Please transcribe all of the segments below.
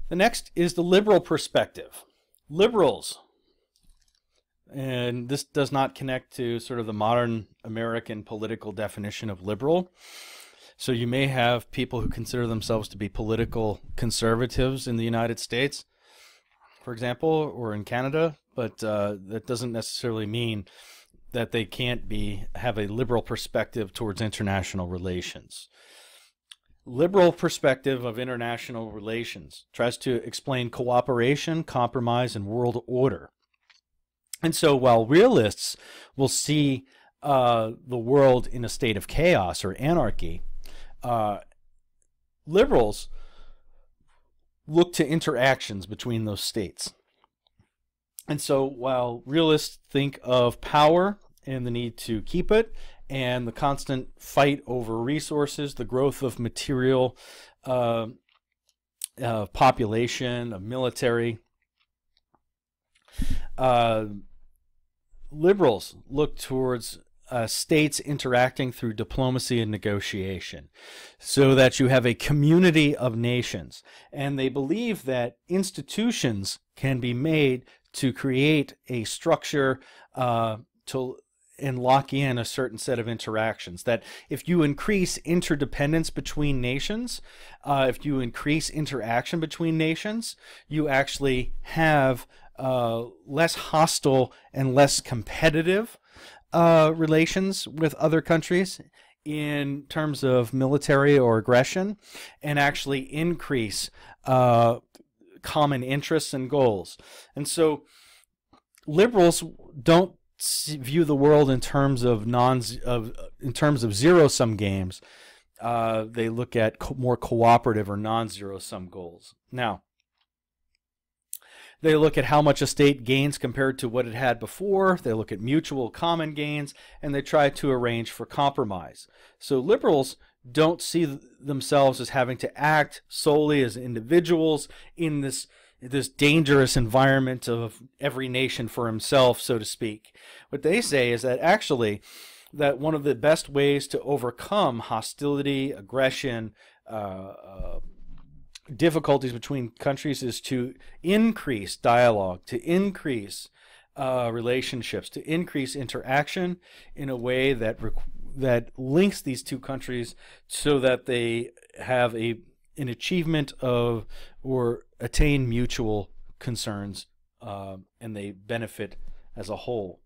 The next is the liberal perspective. Liberals, and this does not connect to sort of the modern American political definition of liberal. So you may have people who consider themselves to be political conservatives in the United States, for example, or in Canada, but that doesn't necessarily mean that they can't have a liberal perspective towards international relations. Liberal perspective of international relations tries to explain cooperation, compromise, and world order. And so while realists will see the world in a state of chaos or anarchy, liberals look to interactions between those states. And so while realists think of power and the need to keep it, and the constant fight over resources, the growth of material population, of military, liberals look towards states interacting through diplomacy and negotiation so that you have a community of nations. And they believe that institutions can be made to create a structure and lock in a certain set of interactions. That if you increase interdependence between nations, if you increase interaction between nations, you actually have less hostile and less competitive relations with other countries in terms of military or aggression, and actually increase common interests and goals. And so liberals don't view the world in terms of zero-sum games. They look at more cooperative or non-zero-sum goals. Now, they look at how much a state gains compared to what it had before. They look at mutual common gains, and they try to arrange for compromise. So liberals don't see themselves as having to act solely as individuals in this dangerous environment of every nation for himself, so to speak. What they say is that actually that one of the best ways to overcome hostility, aggression, difficulties between countries is to increase dialogue, to increase relationships, to increase interaction in a way that links these two countries so that they have an achievement of or attain mutual concerns, and they benefit as a whole.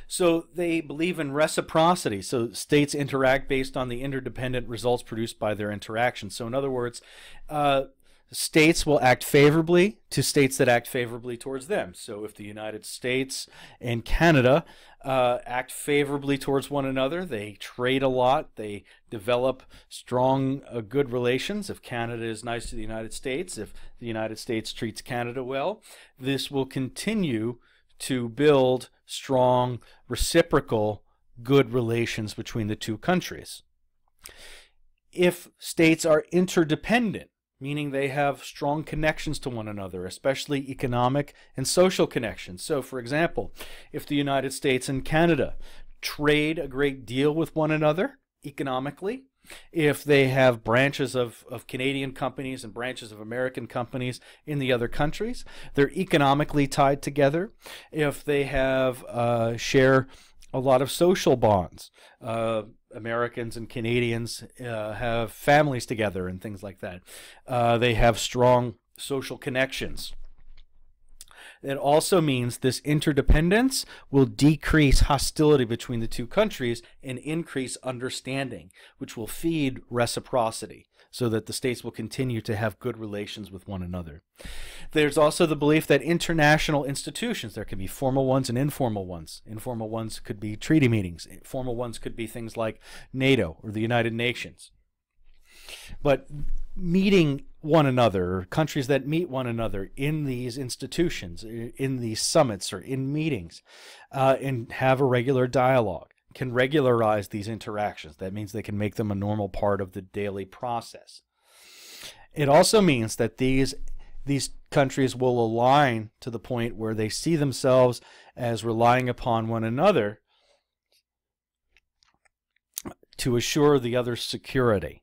So they believe in reciprocity. So states interact based on the interdependent results produced by their interactions. So in other words, states will act favorably to states that act favorably towards them. So if the United States and Canada act favorably towards one another, they trade a lot, they develop strong, good relations. If Canada is nice to the United States, if the United States treats Canada well, this will continue to build strong, reciprocal, good relations between the two countries. If states are interdependent, meaning they have strong connections to one another, especially economic and social connections. So, for example, if the United States and Canada trade a great deal with one another economically, if they have branches of Canadian companies and branches of American companies in the other countries, they're economically tied together. If they have share a lot of social bonds, Americans and Canadians have families together and things like that. They have strong social connections. It also means this interdependence will decrease hostility between the two countries and increase understanding, which will feed reciprocity so that the states will continue to have good relations with one another. There's also the belief that international institutions, there can be formal ones and informal ones. Informal ones could be treaty meetings. Formal ones could be things like NATO or the United Nations. But meeting one another, or countries that meet one another in these institutions, in these summits or in meetings, and have a regular dialogue, can regularize these interactions. That means they can make them a normal part of the daily process. It also means that these countries will align to the point where they see themselves as relying upon one another to assure the other's security.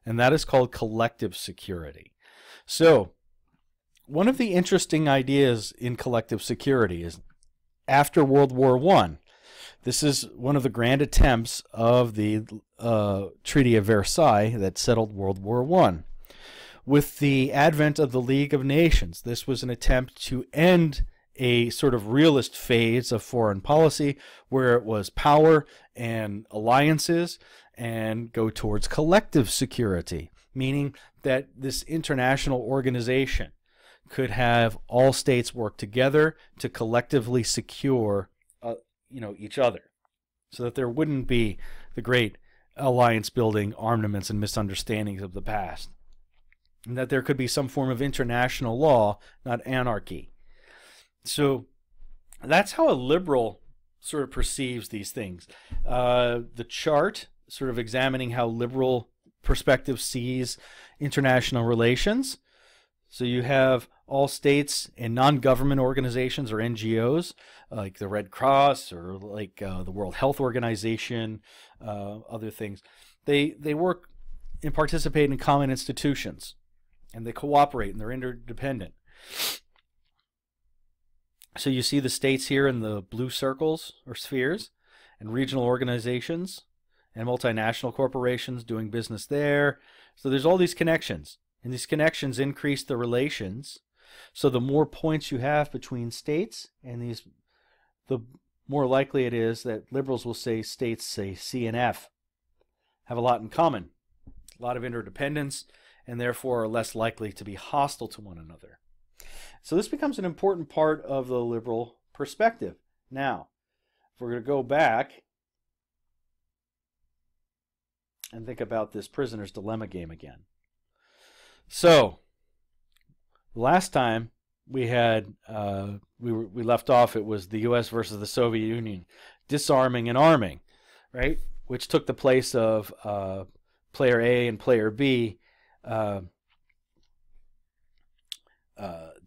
And that is called collective security. So, one of the interesting ideas in collective security is after World War I, this is one of the grand attempts of the Treaty of Versailles that settled World War I. With the advent of the League of Nations, this was an attempt to end a sort of realist phase of foreign policy where it was power and alliances and go towards collective security, meaning that this international organization could have all states work together to collectively secure each other, so that there wouldn't be the great alliance building, armaments, and misunderstandings of the past, and that there could be some form of international law, not anarchy. So that's how a liberal sort of perceives these things. The chart sort of examining how liberal perspective sees international relations. So you have all states and non-government organizations or NGOs like the Red Cross or like the World Health Organization, other things. They work and participate in common institutions, and they cooperate and they're interdependent. So you see the states here in the blue circles or spheres, and regional organizations and multinational corporations doing business there. So there's all these connections, and these connections increase the relations. So the more points you have between states, and the more likely it is that liberals will say states, say C and F, have a lot in common, a lot of interdependence, and therefore are less likely to be hostile to one another. So this becomes an important part of the liberal perspective. Now, if we're going to go back and think about this prisoner's dilemma game again. So, last time we had we left off, it was the U.S. versus the Soviet Union, disarming and arming, right? Which took the place of player A and player B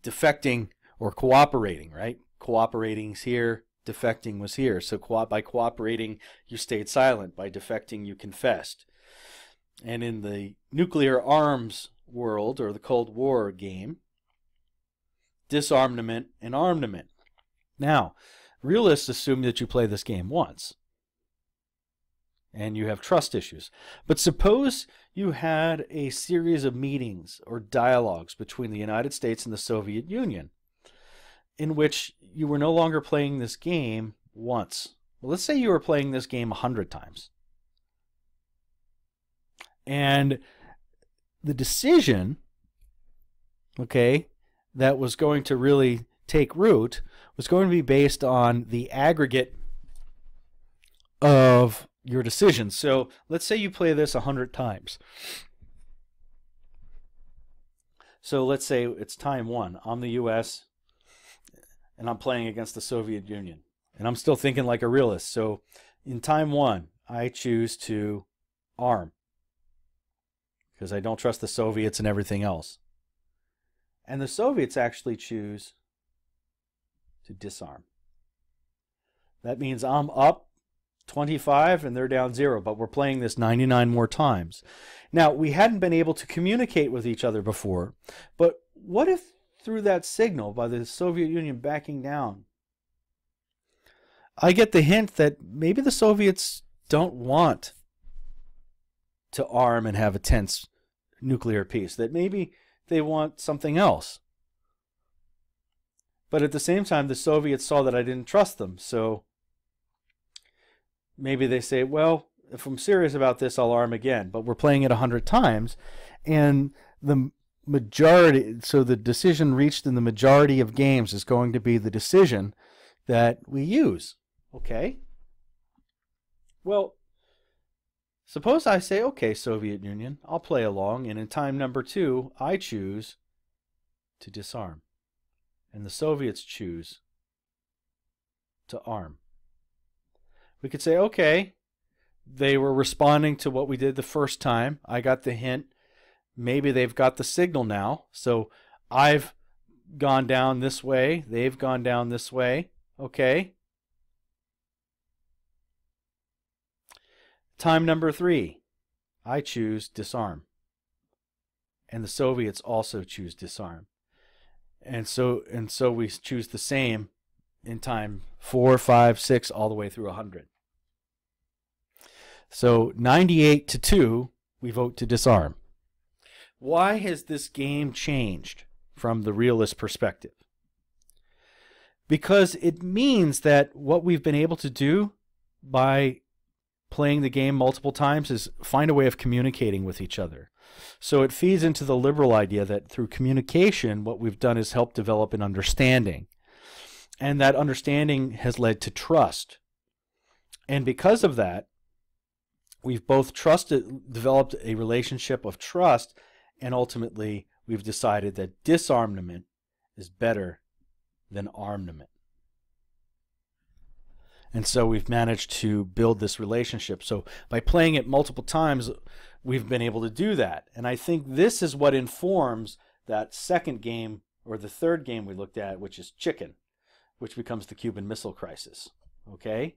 defecting or cooperating, right? Cooperating's here, defecting was here. So by cooperating, you stayed silent. By defecting, you confessed. And in the nuclear arms world, or the Cold War game, disarmament and armament. Now, realists assume that you play this game once, and you have trust issues. But suppose you had a series of meetings or dialogues between the United States and the Soviet Union in which you were no longer playing this game once. Well, let's say you were playing this game 100 times. And the decision, okay, that was going to really take root was going to be based on the aggregate of your decisions. So let's say you play this 100 times. So let's say it's time one. I'm the U.S. and I'm playing against the Soviet Union. And I'm still thinking like a realist. So in time one, I choose to arm because I don't trust the Soviets and everything else. And the Soviets actually choose to disarm. That means I'm up 25 and they're down 0, but we're playing this 99 more times. Now, we hadn't been able to communicate with each other before, but what if through that signal by the Soviet Union backing down, I get the hint that maybe the Soviets don't want to arm and have a tense nuclear peace, that maybe they want something else. But at the same time, the Soviets saw that I didn't trust them, so maybe they say, well, if I'm serious about this, I'll arm again. But we're playing it 100 times, and the majority, so the decision reached in the majority of games is going to be the decision that we use. Okay? Well, suppose I say, okay, Soviet Union, I'll play along, and in time number 2, I choose to disarm. And the Soviets choose to arm. We could say, okay, they were responding to what we did the first time. I got the hint. Maybe they've got the signal now. So I've gone down this way. They've gone down this way. Okay. Time number 3. I choose disarm. and the Soviets also choose disarm. And so we choose the same in time 4, 5, 6, all the way through 100. So 98-2, we vote to disarm. Why has this game changed from the realist perspective? Because it means that what we've been able to do by playing the game multiple times is find a way of communicating with each other. So it feeds into the liberal idea that through communication, what we've done is help develop an understanding. And that understanding has led to trust. And because of that, we've both developed a relationship of trust, and ultimately we've decided that disarmament is better than armament. And so we've managed to build this relationship. So by playing it multiple times, we've been able to do that. And I think this is what informs that second game, or the third game we looked at, which is chicken, which becomes the Cuban Missile Crisis. Okay?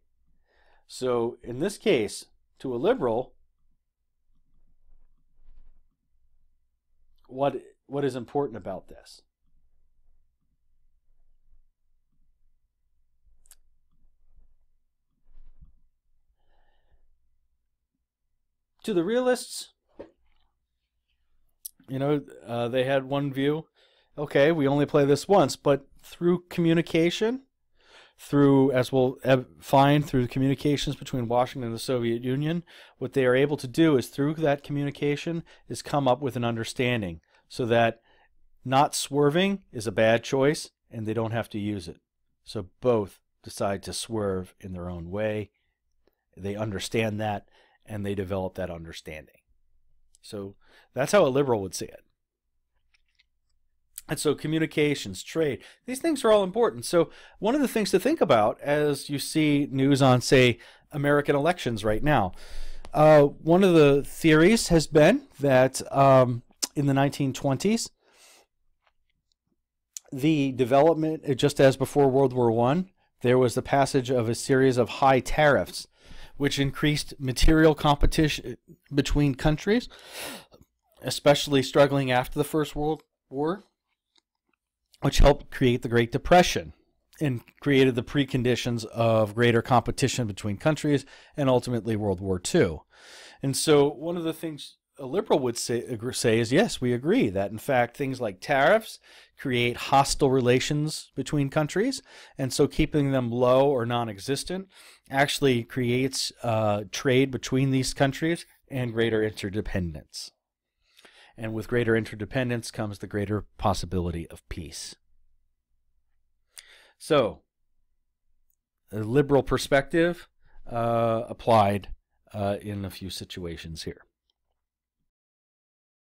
So in this case, to a liberal, what is important about this? To the realists, they had one view. Okay, we only play this once, but through communication, as we'll find through the communications between Washington and the Soviet Union, what they are able to do is through that communication is come up with an understanding so that not swerving is a bad choice and they don't have to use it. So both decide to swerve in their own way. They understand that and they develop that understanding. So that's how a liberal would see it. And so communications, trade, these things are all important. So one of the things to think about as you see news on, say, American elections right now, one of the theories has been that in the 1920s, the development, just as before World War I, there was the passage of a series of high tariffs, which increased material competition between countries, especially struggling after the First World War, which helped create the Great Depression and created the preconditions of greater competition between countries and ultimately World War II. And so one of the things a liberal would say is, yes, we agree that, in fact, things like tariffs create hostile relations between countries, and so keeping them low or non-existent actually creates trade between these countries and greater interdependence. And with greater interdependence comes the greater possibility of peace. So, a liberal perspective applied in a few situations here.